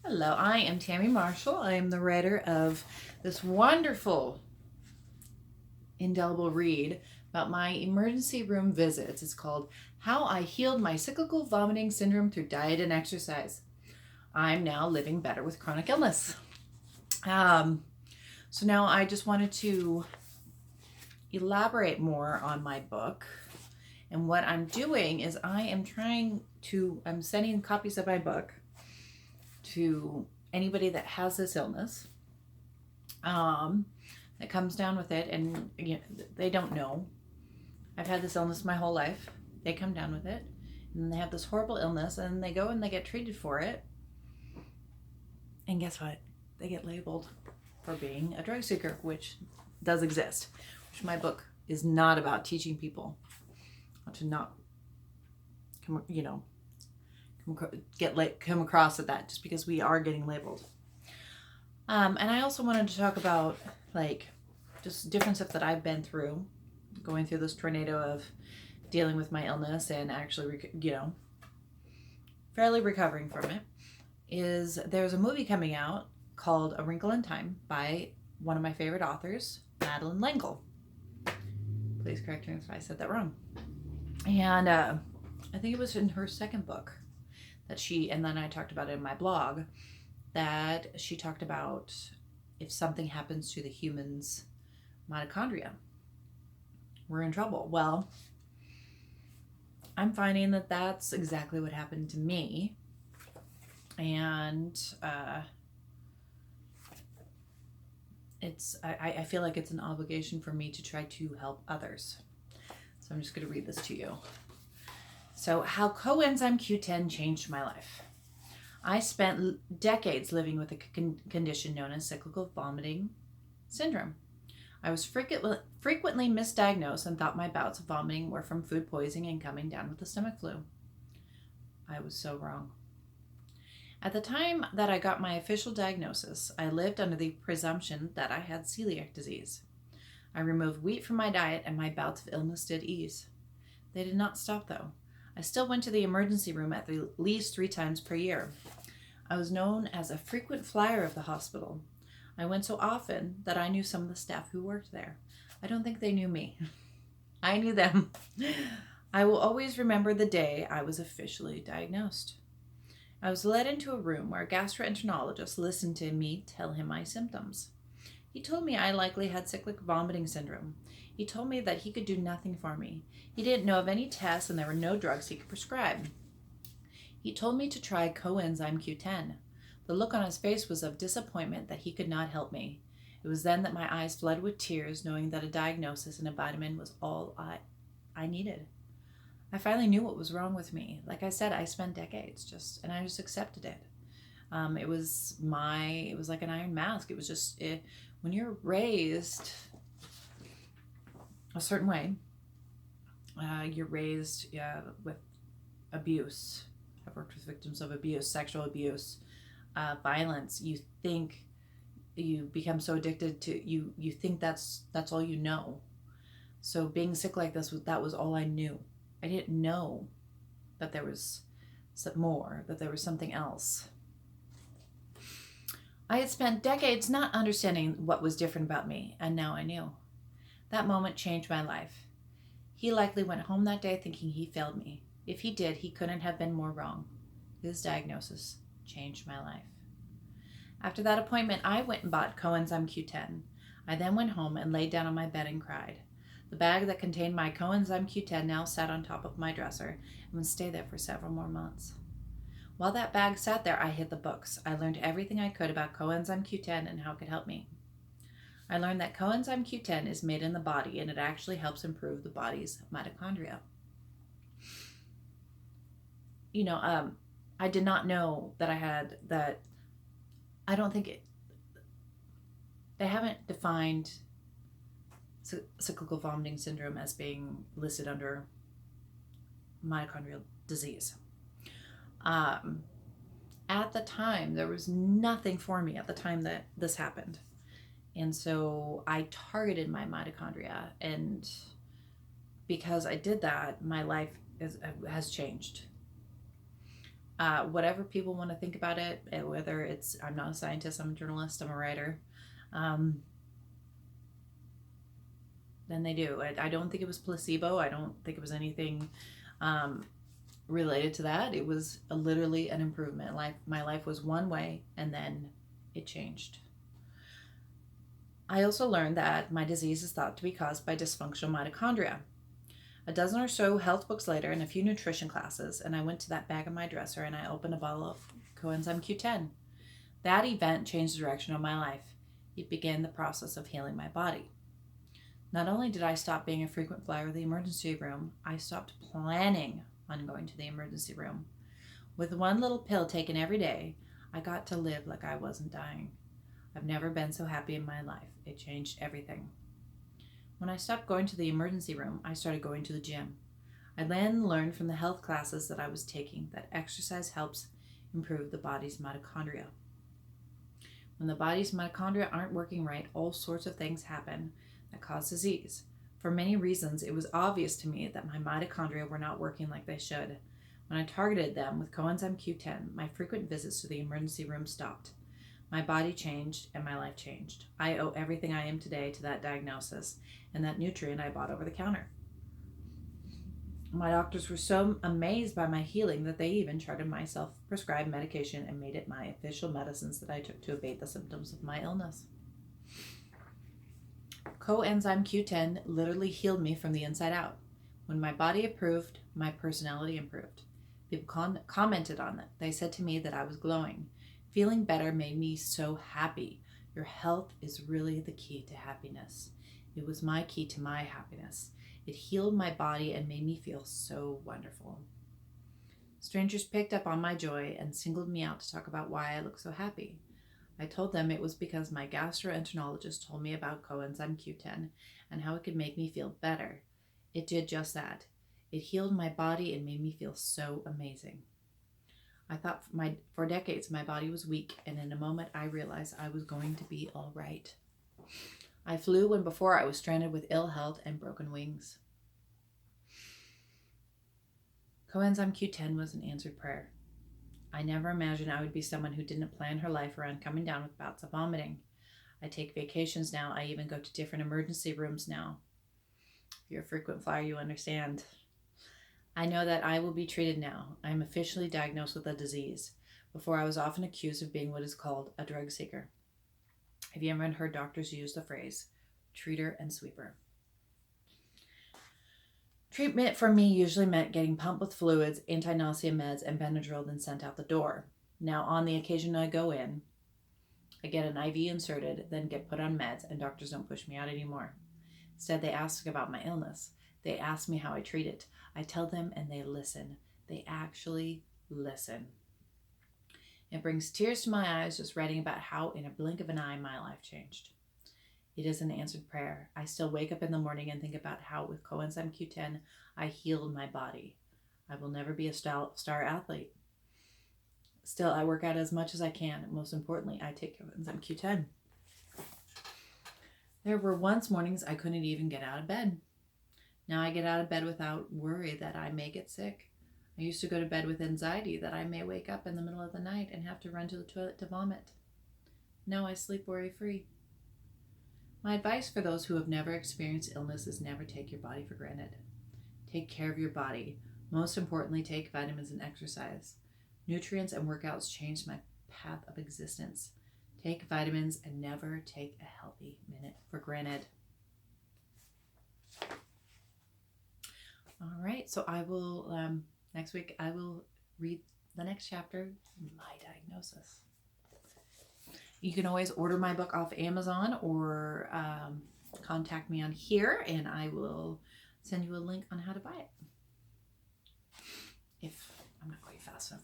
Hello, I am Tammy Marshall. I am the writer of this wonderful, indelible read about my emergency room visits. It's called How I Healed My Cyclical Vomiting Syndrome Through Diet and Exercise. I'm now living better with chronic illness. So now I just wanted to elaborate more on my book. And what I'm doing is I'm sending copies of my book to anybody that has this illness, that comes down with it, and they don't know. I've had this illness my whole life. They come down with it, and they have this horrible illness, and they go and they get treated for it. And guess what? They get labeled for being a drug seeker, which does exist. Which my book is not about teaching people to not come across at that, just because we are getting labeled. And I also wanted to talk about just different stuff that I've been through, going through this tornado of dealing with my illness and actually, fairly recovering from it. There's a movie coming out called A Wrinkle in Time by one of my favorite authors, Madeleine L'Engle. Please correct me if I said that wrong. And I think it was in her second book and then I talked about it in my blog, that she talked about if something happens to the human's mitochondria, we're in trouble. Well, I'm finding that that's exactly what happened to me. And I feel like it's an obligation for me to try to help others. So I'm just going to read this to you. So, how coenzyme Q10 changed my life. I spent decades living with a condition known as cyclical vomiting syndrome. I was frequently misdiagnosed and thought my bouts of vomiting were from food poisoning and coming down with the stomach flu. I was so wrong. At the time that I got my official diagnosis, I lived under the presumption that I had celiac disease. I removed wheat from my diet and my bouts of illness did ease. They did not stop though. I still went to the emergency room at least 3 times per year. I was known as a frequent flyer of the hospital. I went so often that I knew some of the staff who worked there. I don't think they knew me. I knew them. I will always remember the day I was officially diagnosed. I was led into a room where a gastroenterologist listened to me tell him my symptoms. He told me I likely had cyclic vomiting syndrome. He told me that he could do nothing for me. He didn't know of any tests and there were no drugs he could prescribe. He told me to try coenzyme Q10. The look on his face was of disappointment that he could not help me. It was then that my eyes flooded with tears, knowing that a diagnosis and a vitamin was all I needed. I finally knew what was wrong with me. Like I said, I spent decades and I just accepted it. It was like an iron mask. It was just when you're raised a certain way, you're raised with abuse. I've worked with victims of abuse, sexual abuse, violence. You think you become so addicted to you think that's all you know. So being sick like this that was all I knew. I didn't know that there was more, that there was something else. I had spent decades not understanding what was different about me, and now I knew. That moment changed my life. He likely went home that day thinking he failed me. If he did, he couldn't have been more wrong. His diagnosis changed my life. After that appointment, I went and bought coenzyme Q10. I then went home and laid down on my bed and cried. The bag that contained my coenzyme Q10 now sat on top of my dresser and would stay there for several more months. While that bag sat there, I hid the books. I learned everything I could about coenzyme Q10 and how it could help me. I learned that coenzyme Q10 is made in the body and it actually helps improve the body's mitochondria. I did not know that I had that. I don't think they haven't defined cyclical vomiting syndrome as being listed under mitochondrial disease. At the time, there was nothing for me at the time that this happened. And so I targeted my mitochondria, and because I did that, my life has changed. Whatever people want to think about it, whether it's, I'm not a scientist, I'm a journalist, I'm a writer, then they do. I don't think it was placebo. I don't think it was anything related to that. It was literally an improvement. My life was one way, and then it changed. I also learned that my disease is thought to be caused by dysfunctional mitochondria. A dozen or so health books later and a few nutrition classes, and I went to that bag in my dresser and I opened a bottle of coenzyme Q10. That event changed the direction of my life. It began the process of healing my body. Not only did I stop being a frequent flyer to the emergency room, I stopped planning on going to the emergency room. With one little pill taken every day, I got to live like I wasn't dying. I've never been so happy in my life. It changed everything. When I stopped going to the emergency room, I started going to the gym. I then learned from the health classes that I was taking that exercise helps improve the body's mitochondria. When the body's mitochondria aren't working right, all sorts of things happen that cause disease. For many reasons, it was obvious to me that my mitochondria were not working like they should. When I targeted them with coenzyme Q10, my frequent visits to the emergency room stopped. My body changed and my life changed. I owe everything I am today to that diagnosis and that nutrient I bought over the counter. My doctors were so amazed by my healing that they even charted my self-prescribed medication and made it my official medicines that I took to abate the symptoms of my illness. Coenzyme Q10 literally healed me from the inside out. When my body improved, my personality improved. People commented on it. They said to me that I was glowing. Feeling better made me so happy. Your health is really the key to happiness. It was my key to my happiness. It healed my body and made me feel so wonderful. Strangers picked up on my joy and singled me out to talk about why I look so happy. I told them it was because my gastroenterologist told me about coenzyme Q10 and how it could make me feel better. It did just that. It healed my body and made me feel so amazing. I thought for decades my body was weak, and in a moment I realized I was going to be all right. I flew when before I was stranded with ill health and broken wings. Coenzyme Q10 was an answered prayer. I never imagined I would be someone who didn't plan her life around coming down with bouts of vomiting. I take vacations now. I even go to different emergency rooms now. If you're a frequent flyer, you understand. I know that I will be treated now. I am officially diagnosed with a disease. Before, I was often accused of being what is called a drug seeker. Have you ever heard doctors use the phrase treater and sweeper? Treatment for me usually meant getting pumped with fluids, anti-nausea meds, and Benadryl, then sent out the door. Now, on the occasion I go in, I get an IV inserted, then get put on meds, and doctors don't push me out anymore. Instead, they ask about my illness. They ask me how I treat it. I tell them, and they listen. They actually listen. It brings tears to my eyes just writing about how, in a blink of an eye, my life changed. It is an answered prayer. I still wake up in the morning and think about how, with coenzyme Q10, I healed my body. I will never be a star athlete. Still, I work out as much as I can. Most importantly, I take coenzyme Q10. There were once mornings I couldn't even get out of bed. Now I get out of bed without worry that I may get sick. I used to go to bed with anxiety that I may wake up in the middle of the night and have to run to the toilet to vomit. Now I sleep worry-free. My advice for those who have never experienced illness is never take your body for granted. Take care of your body. Most importantly, take vitamins and exercise. Nutrients and workouts changed my path of existence. Take vitamins and never take a healthy minute for granted. All right, so I will, next week, I will read the next chapter, My Diagnosis. You can always order my book off Amazon or contact me on here, and I will send you a link on how to buy it. If I'm not going fast enough.